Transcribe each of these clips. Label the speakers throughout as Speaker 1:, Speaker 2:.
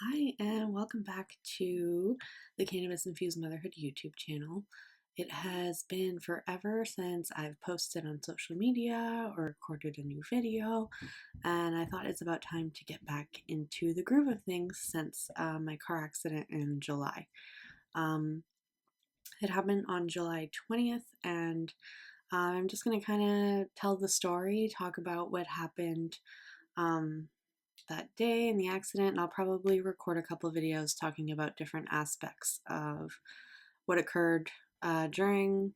Speaker 1: Hi, and welcome back to the Cannabis Infused Motherhood YouTube channel. It has been forever since I've posted on social media or recorded a new video, and I thought it's about time to get back into the groove of things since my car accident in July. Um, it happened on July 20th, and I'm just going to kind of tell the story, talk about what happened. Um, that day in the accident, and I'll probably record a couple of videos talking about different aspects of what occurred during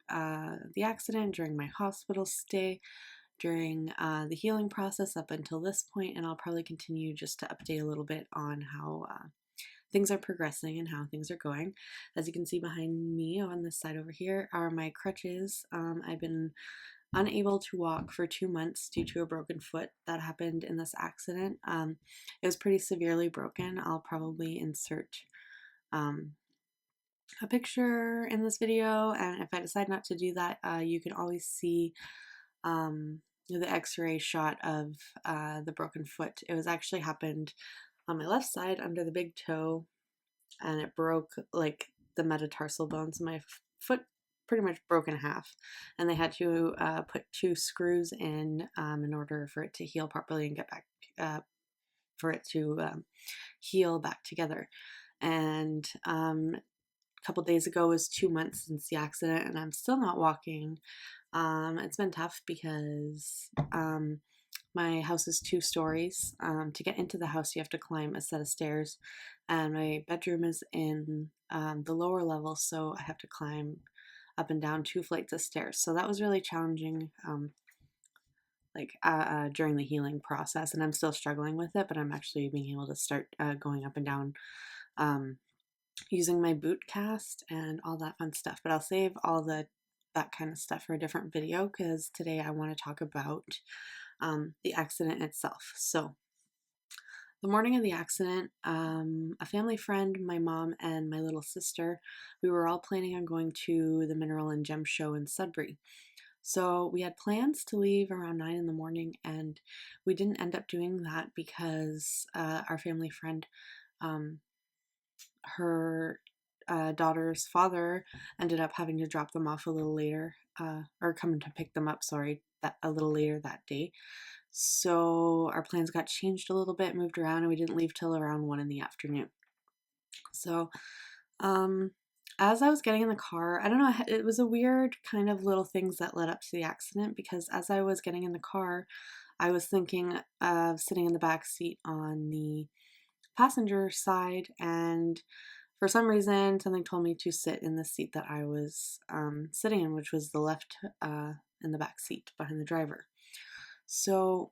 Speaker 1: the accident, during my hospital stay, during the healing process up until this point, and I'll probably continue just to update a little bit on how things are progressing and how things are going. As you can see behind me on this side over here are my crutches. I've been unable to walk for 2 months due to a broken foot that happened in this accident. It was pretty severely broken. I'll probably insert um, a picture in this video, and if I decide not to do that, you can always see um, the x-ray shot of the broken foot. It was actually happened on my left side under the big toe, and it broke like the metatarsal bones. My foot pretty much broke in half, and they had to put 2 screws in order for it to heal properly and get back for it to heal back together. And a couple days ago was 2 months since the accident, and I'm still not walking. It's been tough because my house is 2 stories. To get into the house, you have to climb a set of stairs, and my bedroom is in the lower level, so I have to climb up and down 2 flights of stairs. So that was really challenging, during the healing process, and I'm still struggling with it. But I'm actually being able to start going up and down um, using my boot cast and all that fun stuff. But I'll save all that kind of stuff for a different video because today I want to talk about the accident itself. So, the morning of the accident, a family friend, my mom, and my little sister, we were all planning on going to the Mineral and Gem Show in Sudbury. So, we had plans to leave around 9 in the morning, and we didn't end up doing that because our family friend, um, her daughter's father ended up having to drop them off a little later, or coming to pick them up, sorry, that a little later that day. So our plans got changed a little bit, moved around, and we didn't leave till around 1 in the afternoon. So, um, as I was getting in the car, I don't know, it was a weird kind of little things that led up to the accident because as I was getting in the car, I was thinking of sitting in the back seat on the passenger side, and for some reason, something told me to sit in the seat that I was sitting in, which was the left in the back seat behind the driver. So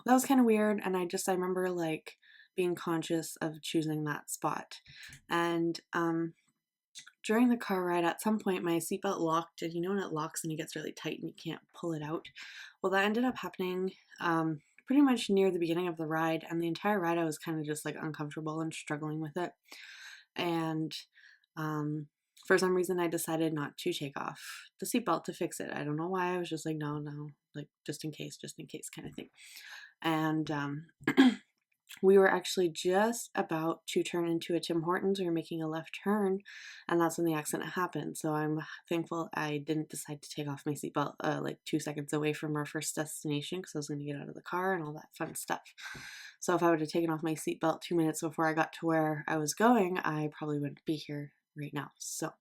Speaker 1: that was kind of weird, and I remember like being conscious of choosing that spot. And during the car ride, at some point, my seatbelt locked, and you know when it locks and it gets really tight and you can't pull it out? Well, that ended up happening pretty much near the beginning of the ride, and the entire ride I was kind of just like uncomfortable and struggling with it. And um, for some reason, I decided not to take off the seatbelt to fix it. I don't know why. I was just like, no, no, like just in case kind of thing. And we were actually just about to turn into a Tim Hortons. We were making a left turn, and that's when the accident happened. So I'm thankful I didn't decide to take off my seatbelt like 2 seconds away from our first destination because I was going to get out of the car and all that fun stuff. So if I would have taken off my seatbelt 2 minutes before I got to where I was going, I probably wouldn't be here right now. So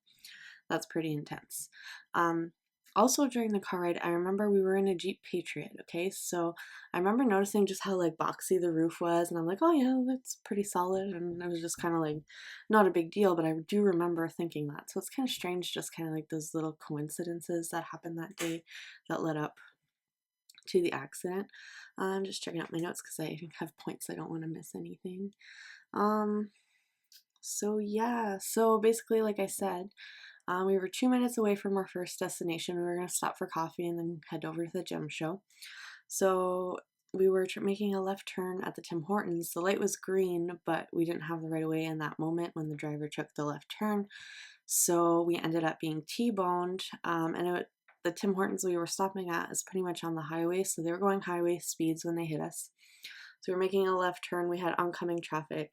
Speaker 1: that's pretty intense. Um, Also, during the car ride, I remember we were in a Jeep Patriot, okay? So I remember noticing just how like boxy the roof was, and I'm like, oh yeah, that's pretty solid. And it was just kind of like not a big deal, but I do remember thinking that. So it's kind of strange, just kind of like those little coincidences that happened that day that led up to the accident. I'm just checking out my notes because I have points. I don't want to miss anything. Um, so yeah, so basically, like I said, we were 2 minutes away from our first destination. We were going to stop for coffee and then head over to the gem show. So we were making a left turn at the Tim Hortons. The light was green, but we didn't have the right of way in that moment when the driver took the left turn. So we ended up being T-boned. The Tim Hortons we were stopping at is pretty much on the highway, so they were going highway speeds when they hit us. So we were making a left turn, we had oncoming traffic,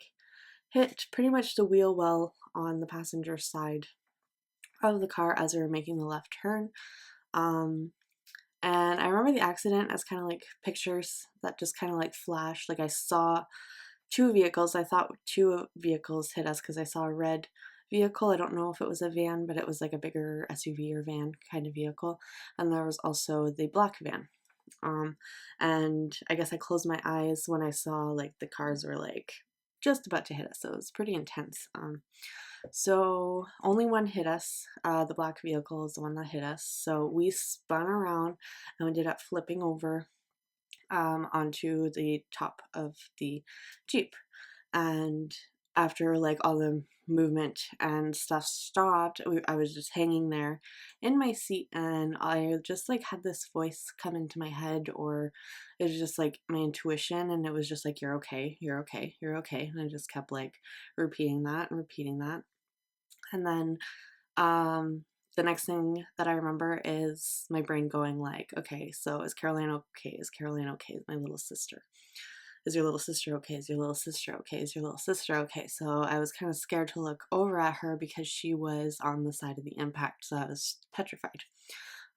Speaker 1: hit pretty much the wheel well on the passenger side of the car as we were making the left turn. Um, and I remember the accident as kind of like pictures that just kind of like flashed. Like I saw two vehicles. I thought two vehicles hit us because I saw a red vehicle. I don't know if it was a van, but it was like a bigger SUV or van kind of vehicle. And there was also the black van. Um, and I guess I closed my eyes when I saw like the cars were like just about to hit us. So it was pretty intense. So only one hit us. The black vehicle is the one that hit us. So we spun around and we ended up flipping over onto the top of the Jeep. And after like all the movement and stuff stopped, I was just hanging there in my seat, and I just like had this voice come into my head, or it was just like my intuition, and it was just like, you're okay, you're okay, you're okay. And I just kept like repeating that and repeating that. And then the next thing that I remember is my brain going like, okay, so is Caroline okay? Is Caroline okay? Is my little sister? Is your little sister okay? Is your little sister okay? Is your little sister okay? So I was kind of scared to look over at her because she was on the side of the impact, so I was petrified.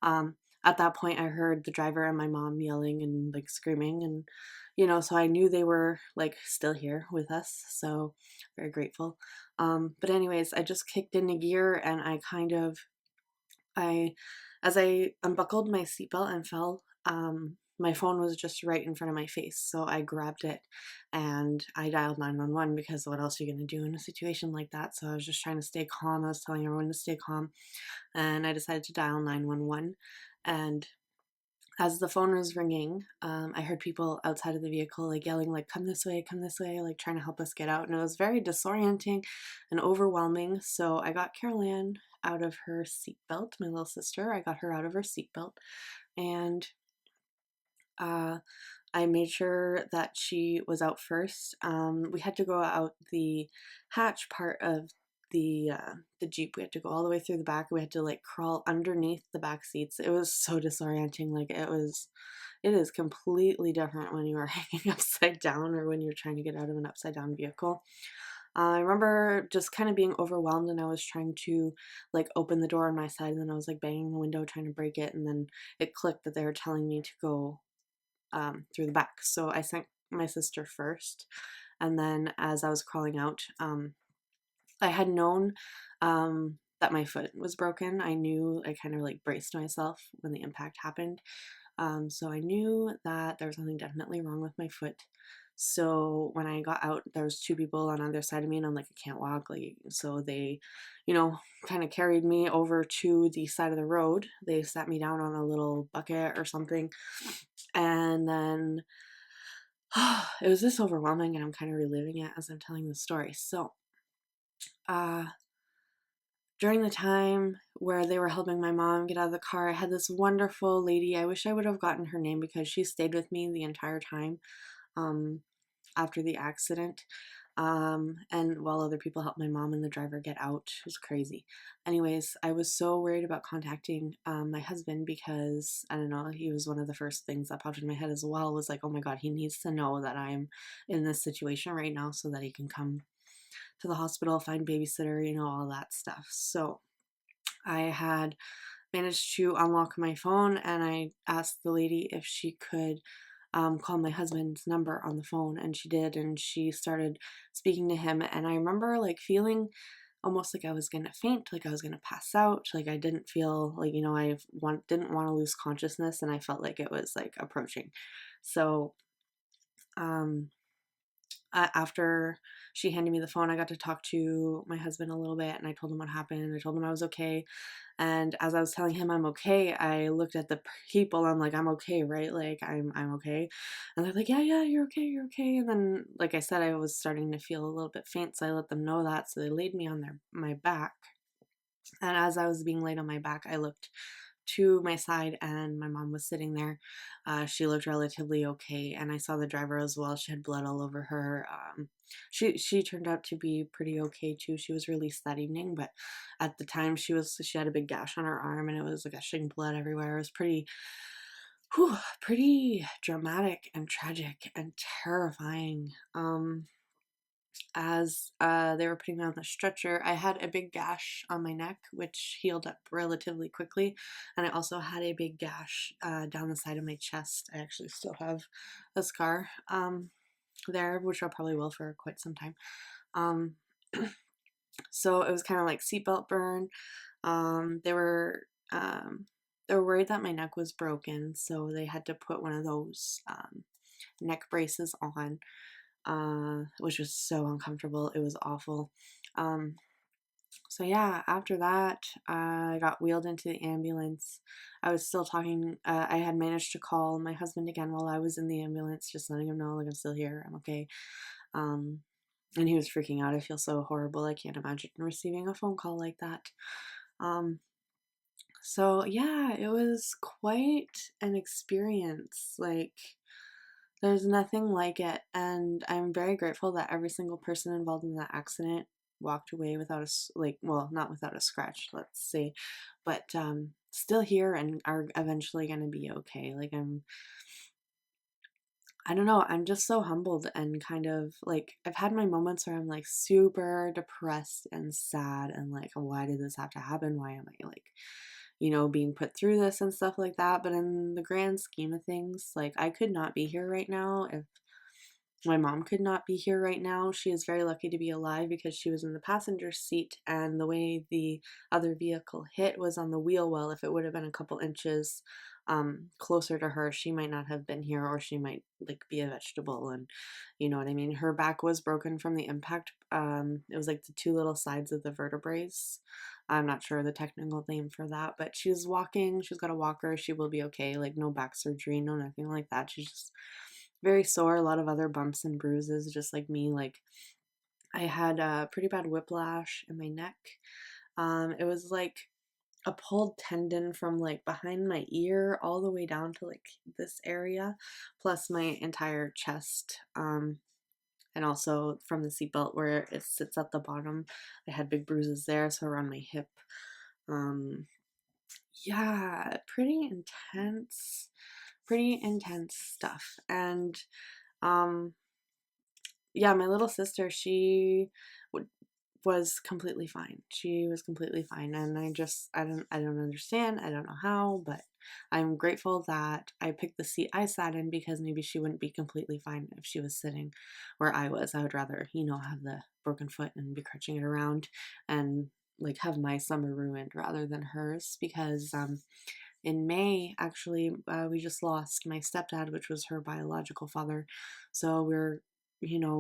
Speaker 1: At that point, I heard the driver and my mom yelling and like screaming, and so I knew they were like still here with us. So very grateful. But anyways, I just kicked into gear, and I, as I unbuckled my seatbelt and fell, my phone was just right in front of my face. So I grabbed it and I dialed 911 because what else are you going to do in a situation like that? So I was just trying to stay calm. I was telling everyone to stay calm, and I decided to dial 911. And as the phone was ringing, I heard people outside of the vehicle like yelling, like, come this way, like trying to help us get out. And it was very disorienting and overwhelming. So I got Carol Ann out of her seatbelt, my little sister. I got her out of her seatbelt, and uh, I made sure that she was out first. We had to go out the hatch part of the Jeep. We had to go all the way through the back. We had to like crawl underneath the back seats. It was so disorienting. Like it is completely different when you are hanging upside down or when you're trying to get out of an upside down vehicle. I remember just kind of being overwhelmed, and I was trying to like open the door on my side, and then I was like banging the window trying to break it, and then it clicked that they were telling me to go through the back. So I sent my sister first, and then as I was crawling out, I had known that my foot was broken. I knew, I kind of like braced myself when the impact happened. So I knew that there was something definitely wrong with my foot. So when I got out, there was two people on either side of me, and I'm like, I can't walk. Like, so they, kind of carried me over to the side of the road. They sat me down on a little bucket or something, and then it was just overwhelming, and I'm kind of reliving it as I'm telling the story. So, uh, during the time where they were helping my mom get out of the car, I had this wonderful lady. I wish I would have gotten her name because she stayed with me the entire time um, after the accident. And while other people helped my mom and the driver get out, it was crazy. Anyways, I was so worried about contacting my husband because I don't know, he was one of the first things that popped in my head as well. Was like, oh my god, he needs to know that I'm in this situation right now so that he can come to the hospital, find babysitter, all that stuff. So I had managed to unlock my phone, and I asked the lady if she could call my husband's number on the phone, and she did, and she started speaking to him. And I remember like feeling almost like I was gonna faint, like I was gonna pass out, like I didn't feel like didn't want to lose consciousness, and I felt like it was like approaching. So um after she handed me the phone, I got to talk to my husband a little bit, and I told him what happened. I told him I was okay. And as I was telling him I'm okay, I looked at the people. I'm like, I'm okay, right? Like I'm okay. And they're like, yeah, you're okay, you're okay. And then, like I said, I was starting to feel a little bit faint, so I let them know that. So they laid me on my back. And as I was being laid on my back, I looked to my side, and my mom was sitting there. She looked relatively okay, and I saw the driver as well. She had blood all over her. She turned out to be pretty okay too. She was released that evening, but at the time she had a big gash on her arm, and it was like gushing blood everywhere. It was pretty Pretty dramatic and tragic and terrifying. As they were putting me on the stretcher, I had a big gash on my neck, which healed up relatively quickly. And I also had a big gash down the side of my chest. I actually still have a scar there, which I probably will for quite some time. Um, so it was kind of like seatbelt burn. Um, they were um, they were worried that my neck was broken, so they had to put one of those neck braces on, which was so uncomfortable. It was awful. Um, so yeah, after that, I got wheeled into the ambulance. I was still talking. I had managed to call my husband again while I was in the ambulance, just letting him know, like, I'm still here. I'm okay. Um, and he was freaking out. I feel so horrible. I can't imagine receiving a phone call like that. Um, so yeah, it was quite an experience. Like, there's nothing like it, and I'm very grateful that every single person involved in that accident walked away without like, well, not without a scratch, let's say, but still here and are eventually going to be okay. Like, I don't know, I'm just so humbled and kind of like, I've had my moments where I'm like super depressed and sad and like, why did this have to happen? Why am I like, being put through this and stuff like that? But in the grand scheme of things, like, I could not be here right now if my mom could not be here right now. She is very lucky to be alive because she was in the passenger seat, and the way the other vehicle hit was on the wheel well. If it would have been a couple inches closer to her, she might not have been here, or she might like be a vegetable. And you know what I mean? Her back was broken from the impact. It was like the two little sides of the vertebrae. I'm not sure the technical name for that, but she's walking. She's got a walker. She will be okay. Like, no back surgery, no nothing like that. She's just very sore, a lot of other bumps and bruises, just like me. Like, I had a pretty bad whiplash in my neck. It was like a pulled tendon from like behind my ear all the way down to like this area, plus my entire chest. And also from the seatbelt where it sits at the bottom, I had big bruises there. So around my hip. Um, yeah, pretty intense stuff. And um, yeah, my little sister, she would was completely fine. She was completely fine, and I don't understand. I don't know how, but I'm grateful that I picked the seat I sat in, because maybe she wouldn't be completely fine if she was sitting where I was. I would rather, have the broken foot and be crutching it around and like have my summer ruined rather than hers, because in May, actually, we just lost my stepdad, which was her biological father. So we're,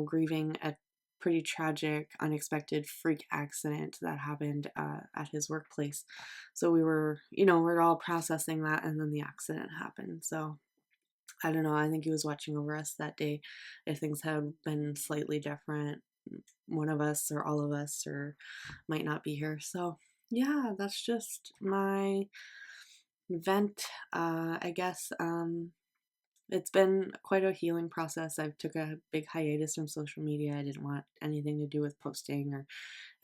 Speaker 1: grieving a pretty tragic, unexpected freak accident that happened at his workplace. So we were, we're all processing that, and then the accident happened. So I don't know. I think he was watching over us that day. If things had been slightly different, one of us or all of us or might not be here. So yeah, that's just my vent, I guess. It's been quite a healing process. I've took a big hiatus from social media. I didn't want anything to do with posting or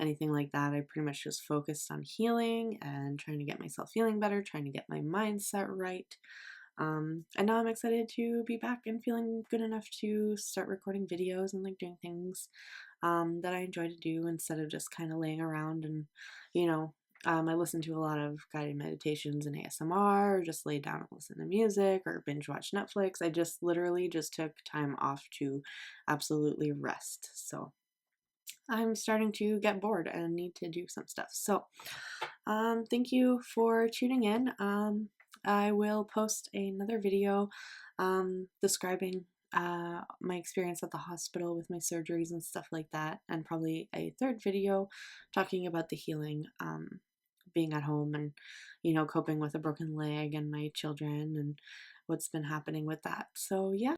Speaker 1: anything like that. I pretty much just focused on healing and trying to get myself feeling better, trying to get my mindset right. And now I'm excited to be back and feeling good enough to start recording videos and like doing things that I enjoy to do, instead of just kind of laying around and, you know, I listen to a lot of guided meditations and ASMR, or just lay down and listen to music or binge watch Netflix. I just literally just took time off to absolutely rest. So I'm starting to get bored and need to do some stuff. So thank you for tuning in. I will post another video describing my experience at the hospital with my surgeries and stuff like that, and probably a third video talking about the healing, being at home and, coping with a broken leg and my children and what's been happening with that. So, yeah.